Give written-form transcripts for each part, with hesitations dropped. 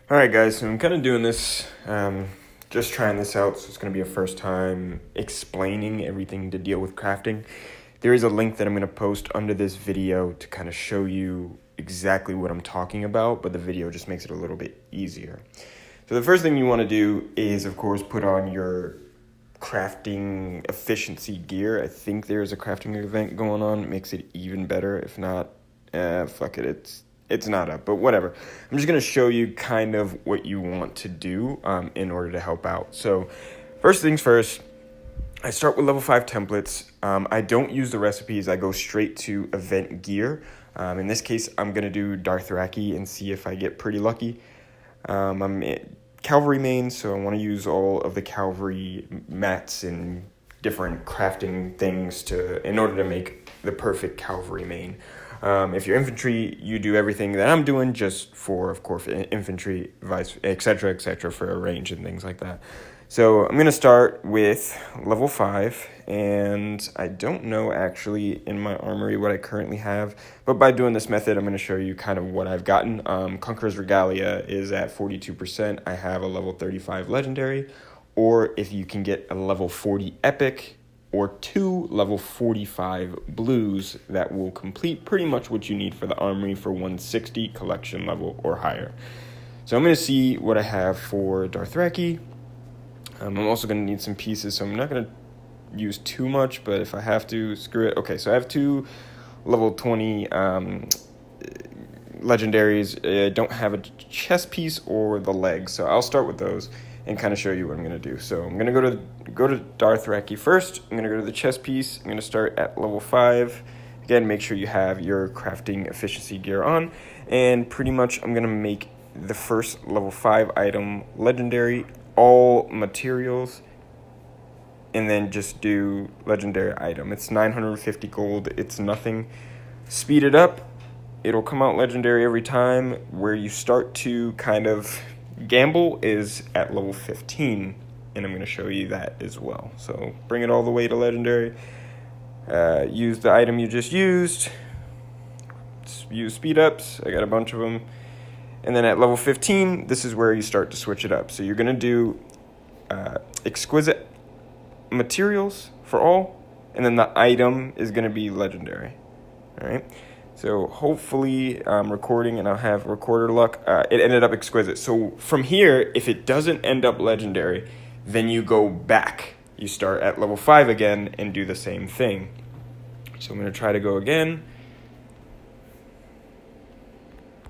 Alright guys, so I'm kind of doing this, just trying this out, so it's going to be a first time explaining everything to deal with crafting. There is a link that I'm going to post under this video to kind of show you exactly what I'm talking about, but the video just makes it a little bit easier. So the first thing you want to do is, of course, put on your crafting efficiency gear. I think there's a crafting event going on. It makes it even better. If not, fuck it, it's not up, but whatever. I'm just going to show you kind of what you want to do in order to help out. So first things first, I start with level 5 templates. I don't use the recipes. I go straight to event gear. In this case, I'm going to do Dothraki and see if I get pretty lucky. I'm cavalry main, so I want to use all of the cavalry mats and different crafting things in order to make the perfect cavalry main. If you're infantry, you do everything that I'm doing just for, of course, infantry, etc., for a range and things like that. So I'm going to start with level 5, and I don't know actually in my armory what I currently have, but by doing this method, I'm going to show you kind of what I've gotten. Conqueror's Regalia is at 42%. I have a level 35 legendary, or if you can get a level 40 epic, or 2 level 45 blues that will complete pretty much what you need for the armory for 160 collection level or higher. So I'm going to see what I have for Dothraki. I'm also going to need some pieces, so I'm not going to use too much, but if I have to, screw it. Okay, so I have 2 level 20 legendaries. I don't have a chest piece or the legs, so I'll start with those and kind of show you what I'm going to do. So I'm going to go to Dothraki first. I'm going to go to the chest piece. I'm going to start at level 5. Again, make sure you have your crafting efficiency gear on. And pretty much I'm going to make the first level 5 item legendary, all materials, and then just do legendary item. It's 950 gold. It's nothing. Speed it up. It'll come out legendary every time. Where you start to kind of gamble is at level 15, and I'm going to show you that as well. So bring it all the way to legendary. Use the item you just used. Use speed ups. I got a bunch of them. And then at level 15, this is where you start to switch it up. So you're going to do exquisite materials for all, and then the item is going to be legendary. All right. So hopefully I'm recording and I'll have recorder luck. It ended up exquisite. So from here, if it doesn't end up legendary, then you go back. You start at level 5 again and do the same thing. So I'm going to try to go again.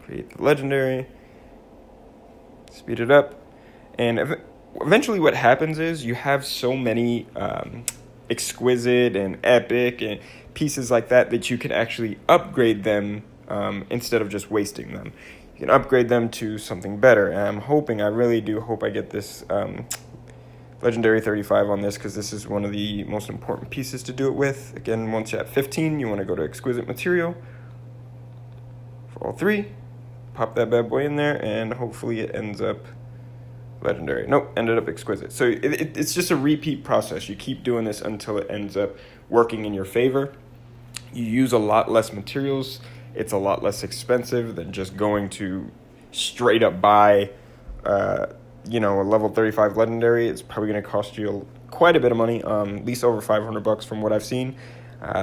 Create the legendary. Speed it up. And eventually what happens is you have so many exquisite and epic and pieces like that you can actually upgrade them instead of just wasting them. You can upgrade them to something better. And I really do hope I get this legendary 35 on this, because this is one of the most important pieces to do it with. Again, once you're at 15, you want to go to exquisite material for all 3. Pop that bad boy in there, and hopefully it ends up legendary. Nope, ended up exquisite. So it's just a repeat process. You keep doing this until it ends up working in your favor. You use a lot less materials. It's a lot less expensive than just going to straight up buy, a level 35 legendary. It's probably going to cost you quite a bit of money, at least over $500 from what I've seen.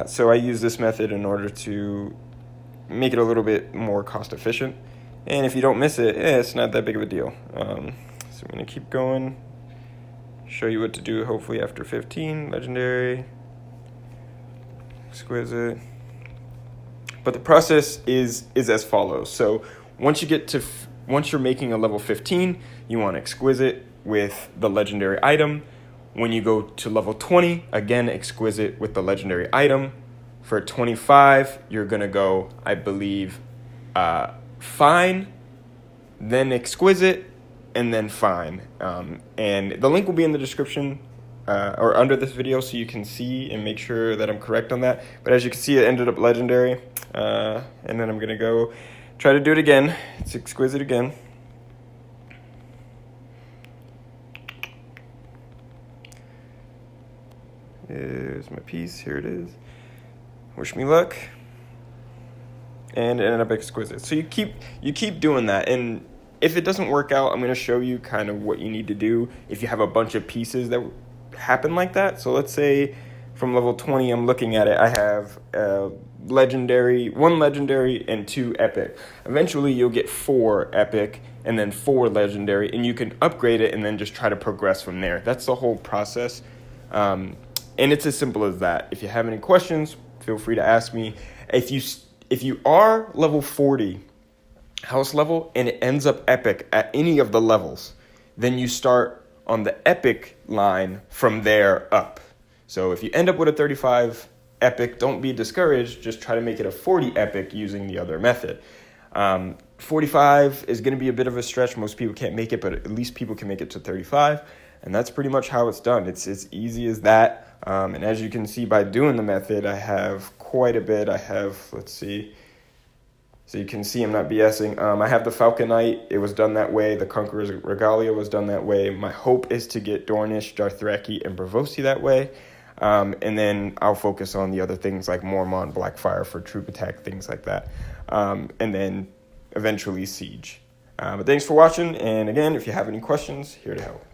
So I use this method in order to make it a little bit more cost efficient. And if you don't miss it, it's not that big of a deal. So I'm going to keep going, show you what to do hopefully after 15, legendary, exquisite. But the process is as follows. So once you're making a level 15, you want exquisite with the legendary item. When you go to level 20, again, exquisite with the legendary item. For 25, you're going to go, I believe, fine, then exquisite, and then fine. And the link will be in the description or under this video, so you can see and make sure that I'm correct on that. But as you can see, it ended up legendary. And then I'm going to go try to do it again. It's exquisite again. Here's my piece. Here it is. Wish me luck. And it ended up exquisite. So you keep doing that, and If it doesn't work out, I'm going to show you kind of what you need to do if you have a bunch of pieces that happen like that. So let's say from level 20, I'm looking at it, I have legendary, 1 legendary and 2 epic. Eventually you'll get 4 epic and then 4 legendary, and you can upgrade it and then just try to progress from there. That's the whole process. And it's as simple as that. If you have any questions, feel free to ask me. If you are level 40 house level and it ends up epic at any of the levels, then you start on the epic line from there up. So if you end up with a 35 epic, don't be discouraged. Just try to make it a 40 epic using the other method. 45 is going to be a bit of a stretch. Most people can't make it, but at least people can make it to 35. And that's pretty much how it's done. It's as easy as that. And as you can see by doing the method, I have quite a bit. I have, let's see. So you can see I'm not BSing. I have the Falcon Knight. It was done that way. The Conqueror's Regalia was done that way. My hope is to get Dornish, Dothraki, and Braavosi that way. And then I'll focus on the other things like Mormont, Blackfire for troop attack, things like that. And then eventually Siege. But thanks for watching. And again, if you have any questions, here to help.